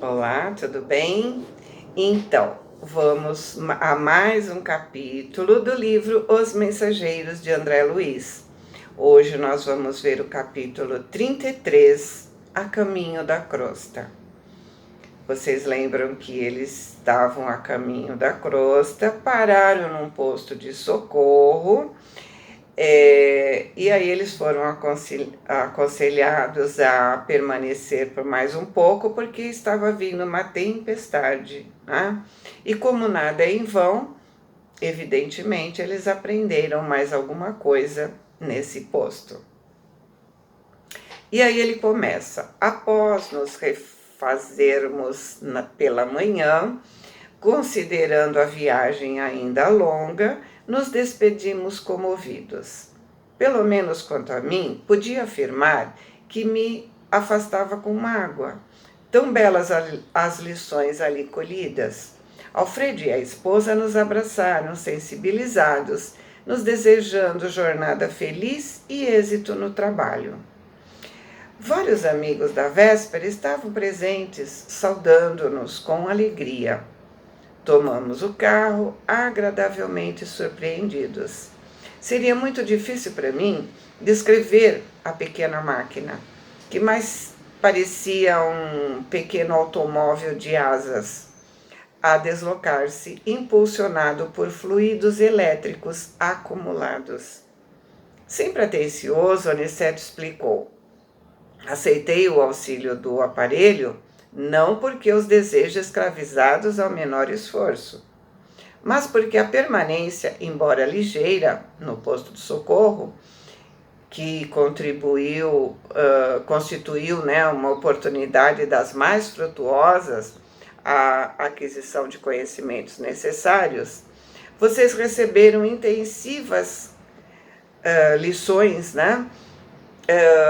Olá, tudo bem? Então, vamos a mais um capítulo do livro Os Mensageiros de André Luiz. Hoje nós vamos ver o capítulo 33, A Caminho da Crosta. Vocês lembram que eles estavam a caminho da crosta, pararam num posto de socorro. E aí eles foram aconselhados a permanecer por mais um pouco, porque estava vindo uma tempestade, né? E como nada é em vão, evidentemente eles aprenderam mais alguma coisa nesse posto. E aí ele começa: após nos refazermos pela manhã, considerando a viagem ainda longa, nos despedimos comovidos. Pelo menos quanto a mim, podia afirmar que me afastava com mágoa. Tão belas as lições ali colhidas. Alfredo e a esposa nos abraçaram, sensibilizados, nos desejando jornada feliz e êxito no trabalho. Vários amigos da véspera estavam presentes, saudando-nos com alegria. Tomamos o carro, agradavelmente surpreendidos. Seria muito difícil para mim descrever a pequena máquina, que mais parecia um pequeno automóvel de asas, a deslocar-se, impulsionado por fluidos elétricos acumulados. Sempre atencioso, Aniceto explicou: aceitei o auxílio do aparelho não porque os desejo escravizados ao menor esforço, mas porque a permanência, embora ligeira, no posto de socorro, que constituiu, né, uma oportunidade das mais frutuosas à aquisição de conhecimentos necessários, vocês receberam intensivas lições, né,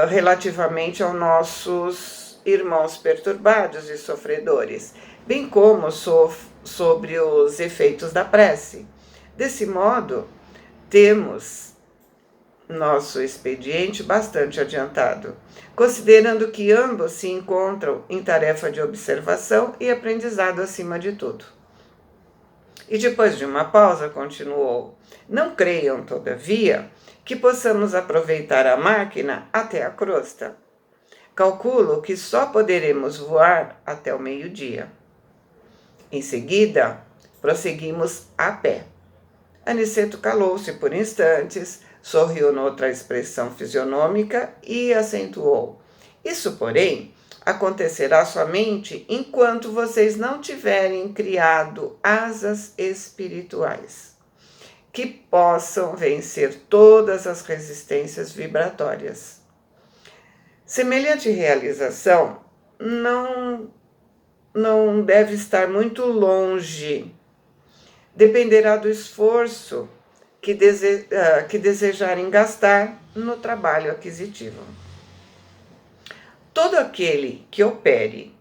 relativamente aos nossos irmãos perturbados e sofredores, bem como sobre os efeitos da prece. Desse modo, temos nosso expediente bastante adiantado, considerando que ambos se encontram em tarefa de observação e aprendizado acima de tudo. E depois de uma pausa, continuou: não creiam, todavia, que possamos aproveitar a máquina até a crosta. Calculo que só poderemos voar até o meio-dia. Em seguida, prosseguimos a pé. Aniceto calou-se por instantes, sorriu noutra expressão fisionômica e acentuou: isso, porém, acontecerá somente enquanto vocês não tiverem criado asas espirituais, que possam vencer todas as resistências vibratórias. Semelhante realização não deve estar muito longe. Dependerá do esforço que desejarem gastar no trabalho aquisitivo. Todo aquele que opere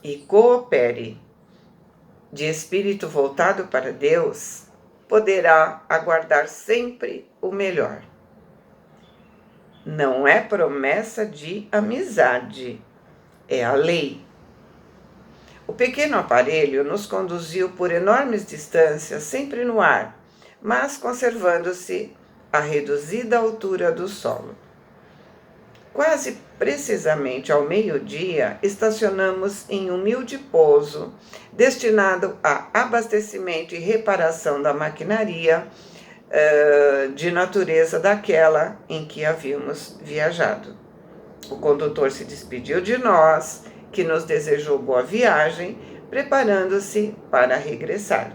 e coopere de espírito voltado para Deus poderá aguardar sempre o melhor. Não é promessa de amizade, é a lei. O pequeno aparelho nos conduziu por enormes distâncias, sempre no ar, mas conservando-se a reduzida altura do solo. Quase precisamente ao meio-dia, estacionamos em humilde pouso, destinado a abastecimento e reparação da maquinaria de natureza daquela em que havíamos viajado. O condutor se despediu de nós, que nos desejou boa viagem, preparando-se para regressar.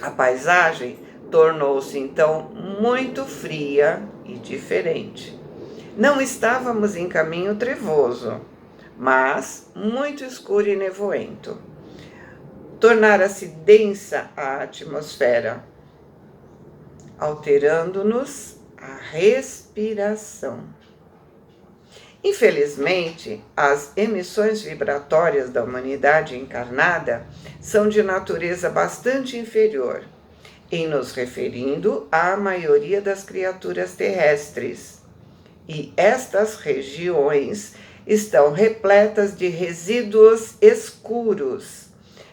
A paisagem tornou-se então muito fria e diferente. Não estávamos em caminho trevoso, mas muito escuro e nevoento. Tornara-se densa a atmosfera, alterando-nos a respiração. Infelizmente, as emissões vibratórias da humanidade encarnada são de natureza bastante inferior, em nos referindo à maioria das criaturas terrestres. E estas regiões estão repletas de resíduos escuros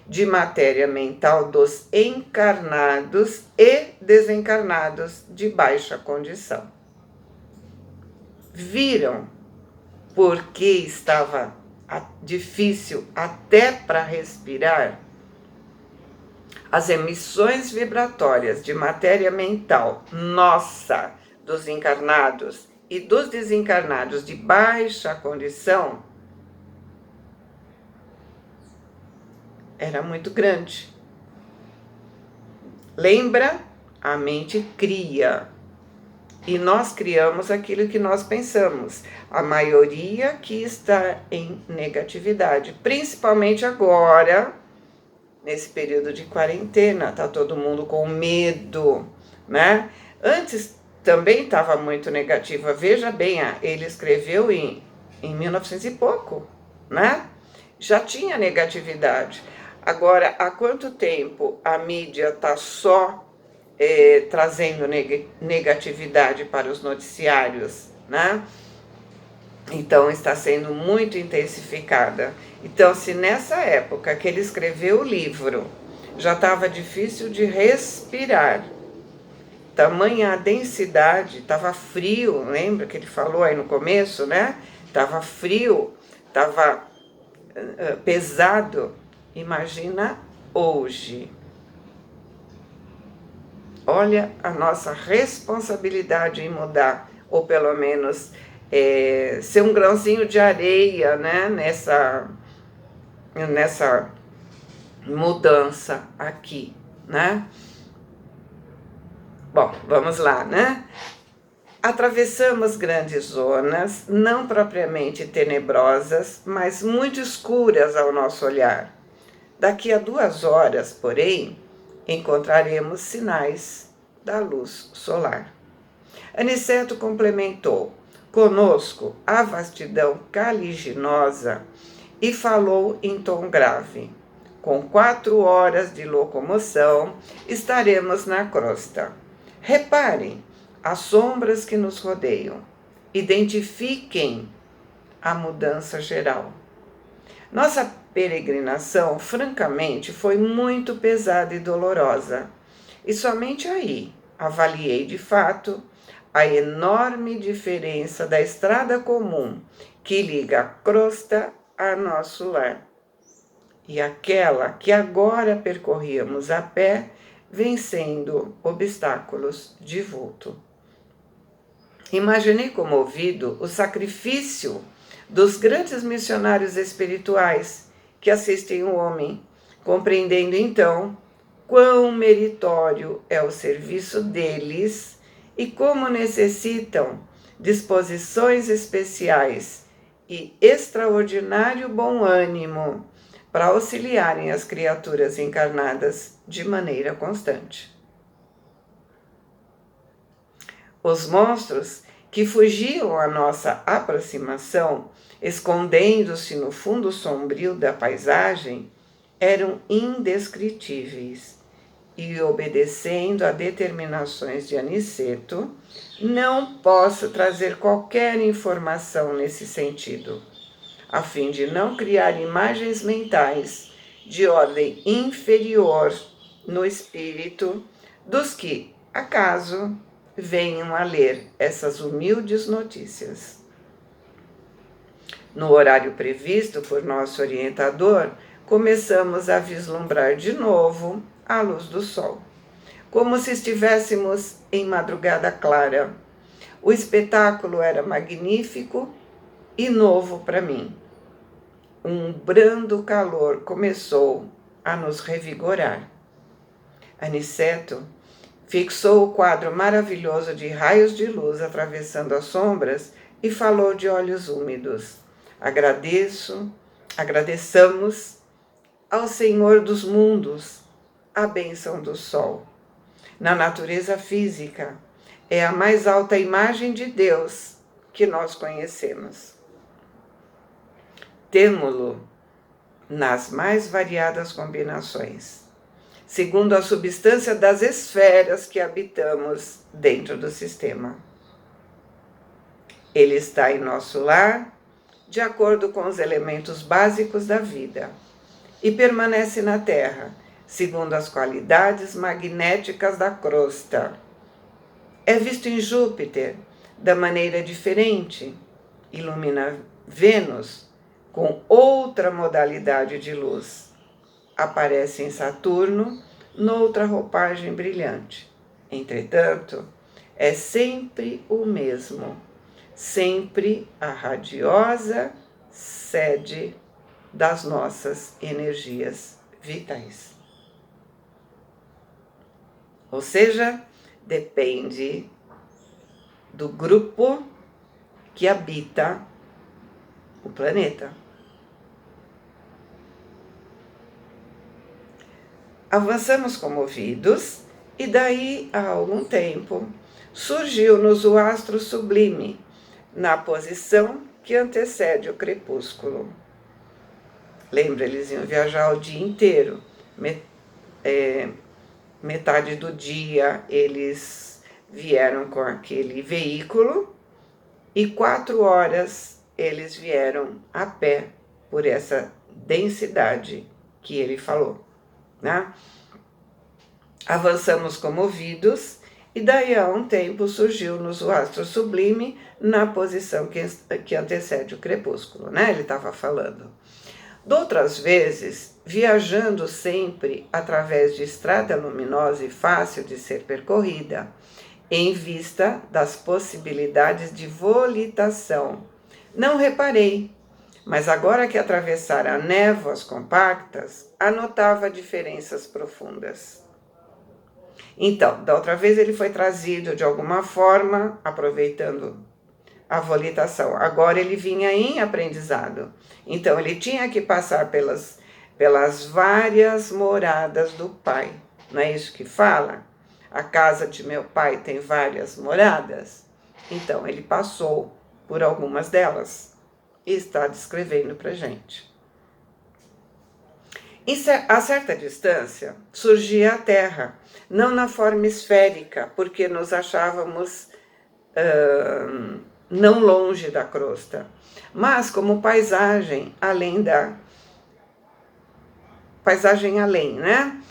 de matéria mental dos encarnados e desencarnados de baixa condição. Viram porque estava difícil até para respirar? As emissões vibratórias de matéria mental nossa, dos encarnados e dos desencarnados de baixa condição, era muito grande. Lembra? A mente cria. E nós criamos aquilo que nós pensamos. A maioria que está em negatividade. Principalmente agora, nesse período de quarentena. Está todo mundo com medo, né? Antes também estava muito negativa. Veja bem, ele escreveu em 1900 e pouco, né? Já tinha negatividade. Agora, há quanto tempo a mídia está só trazendo negatividade para os noticiários, né? Então, está sendo muito intensificada. Então, se nessa época que ele escreveu o livro, já estava difícil de respirar, tamanha a densidade, estava frio, lembra que ele falou aí no começo, né? Estava frio, estava pesado. Imagina hoje. Olha a nossa responsabilidade em mudar, ou pelo menos ser um grãozinho de areia, né? Nessa mudança aqui, né? Bom, vamos lá, né? Atravessamos grandes zonas, não propriamente tenebrosas, mas muito escuras ao nosso olhar. Daqui a 2 horas, porém, encontraremos sinais da luz solar. Aniceto complementou: conosco a vastidão caliginosa, e falou em tom grave: com 4 horas de locomoção estaremos na crosta. Reparem as sombras que nos rodeiam. Identifiquem a mudança geral. Nossa peregrinação, francamente, foi muito pesada e dolorosa. E somente aí avaliei de fato a enorme diferença da estrada comum que liga a crosta a nosso lar e aquela que agora percorríamos a pé, vencendo obstáculos de vulto. Imaginei comovido o sacrifício dos grandes missionários espirituais que assistem o homem, compreendendo então quão meritório é o serviço deles e como necessitam disposições especiais e extraordinário bom ânimo para auxiliarem as criaturas encarnadas de maneira constante. Os monstros que fugiam à nossa aproximação, escondendo-se no fundo sombrio da paisagem, eram indescritíveis e, obedecendo a determinações de Aniceto, não posso trazer qualquer informação nesse sentido, a fim de não criar imagens mentais de ordem inferior no espírito dos que, acaso, venham a ler essas humildes notícias. No horário previsto por nosso orientador, começamos a vislumbrar de novo a luz do sol, como se estivéssemos em madrugada clara. O espetáculo era magnífico e novo para mim. Um brando calor começou a nos revigorar. Aniceto fixou o quadro maravilhoso de raios de luz atravessando as sombras e falou de olhos úmidos. Agradeçamos ao Senhor dos mundos a bênção do sol. Na natureza física, é a mais alta imagem de Deus que nós conhecemos. Temo-lo nas mais variadas combinações, segundo a substância das esferas que habitamos dentro do sistema. Ele está em nosso lar, de acordo com os elementos básicos da vida e permanece na Terra, segundo as qualidades magnéticas da crosta. É visto em Júpiter da maneira diferente, ilumina Vênus com outra modalidade de luz. Aparece em Saturno noutra roupagem brilhante. Entretanto, é sempre o mesmo, sempre a radiosa sede das nossas energias vitais. Ou seja, depende do grupo que habita o planeta. Avançamos comovidos e daí a algum tempo surgiu-nos o astro sublime na posição que antecede o crepúsculo. Lembra, eles iam viajar o dia inteiro. Metade do dia eles vieram com aquele veículo e 4 horas eles vieram a pé por essa densidade que ele falou, né? Avançamos comovidos e daí a um tempo surgiu-nos o astro sublime na posição que antecede o crepúsculo, né? Ele estava falando. Doutras vezes, viajando sempre através de estrada luminosa e fácil de ser percorrida, em vista das possibilidades de volitação. Não reparei, mas agora que atravessara névoas compactas, anotava diferenças profundas. Então, da outra vez ele foi trazido de alguma forma, aproveitando a volitação. Agora ele vinha em aprendizado. Então ele tinha que passar pelas várias moradas do Pai. Não é isso que fala? A casa de meu pai tem várias moradas. Então ele passou por algumas delas e está descrevendo para gente. A certa distância surgia a Terra, não na forma esférica, porque nos achávamos não longe da crosta, mas como paisagem além, né?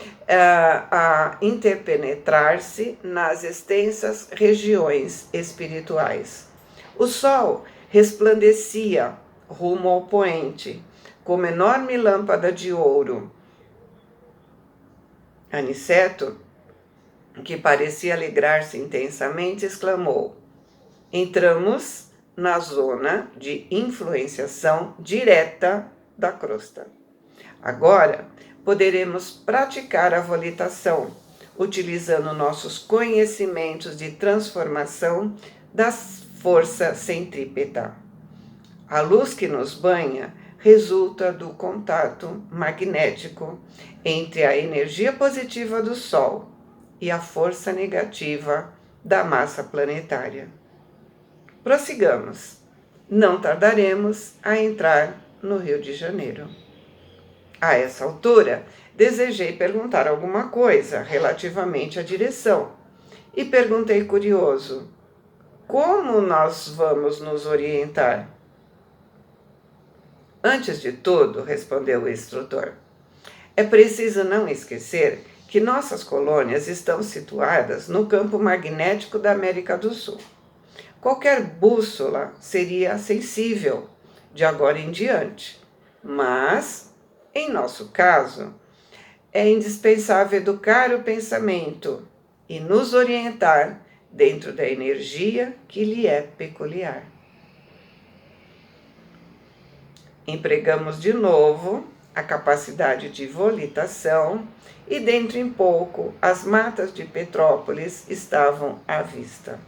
A interpenetrar-se nas extensas regiões espirituais. O sol resplandecia rumo ao poente, como enorme lâmpada de ouro. Aniceto, que parecia alegrar-se intensamente, exclamou: entramos na zona de influenciação direta da crosta. Agora poderemos praticar a volitação, utilizando nossos conhecimentos de transformação da força centrípeta. A luz que nos banha resulta do contato magnético entre a energia positiva do Sol e a força negativa da massa planetária. Prossigamos. Não tardaremos a entrar no Rio de Janeiro. A essa altura, desejei perguntar alguma coisa relativamente à direção e perguntei curioso: como nós vamos nos orientar? Antes de tudo, respondeu o instrutor, é preciso não esquecer que nossas colônias estão situadas no campo magnético da América do Sul. Qualquer bússola seria sensível de agora em diante, mas, em nosso caso, é indispensável educar o pensamento e nos orientar dentro da energia que lhe é peculiar. Empregamos de novo a capacidade de volitação e dentro em pouco as matas de Petrópolis estavam à vista.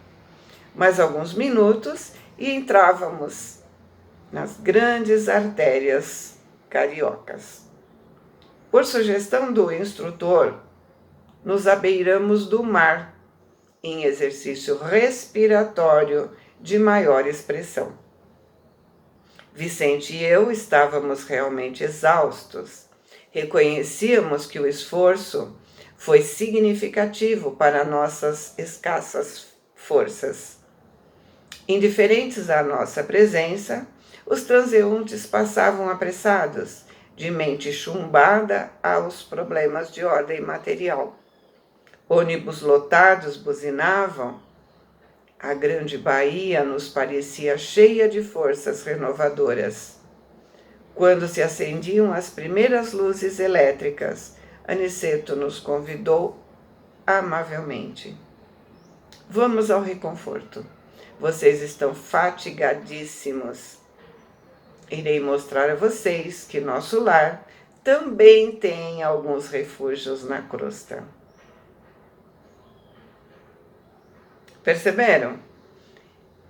Mais alguns minutos e entrávamos nas grandes artérias cariocas. Por sugestão do instrutor, nos abeiramos do mar, em exercício respiratório de maior expressão. Vicente e eu estávamos realmente exaustos. Reconhecíamos que o esforço foi significativo para nossas escassas forças. Indiferentes à nossa presença, Os transeuntes passavam apressados, de mente chumbada aos problemas de ordem material. Ônibus lotados buzinavam. A grande Bahia nos parecia cheia de forças renovadoras. Quando se acendiam as primeiras luzes elétricas, Aniceto nos convidou amavelmente. Vamos ao reconforto. Vocês estão fatigadíssimos. Irei mostrar a vocês que nosso lar também tem alguns refúgios na crosta. Perceberam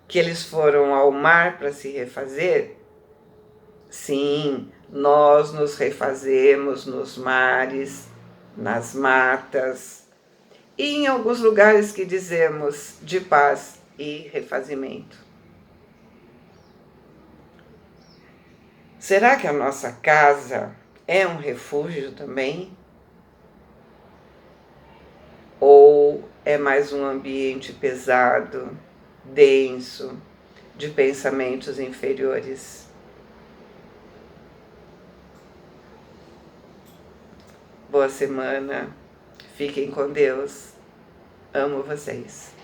que eles foram ao mar para se refazer? Sim, nós nos refazemos nos mares, nas matas e em alguns lugares que dizemos de paz e refazimento. Será que a nossa casa é um refúgio também? Ou é mais um ambiente pesado, denso, de pensamentos inferiores? Boa semana, fiquem com Deus, amo vocês.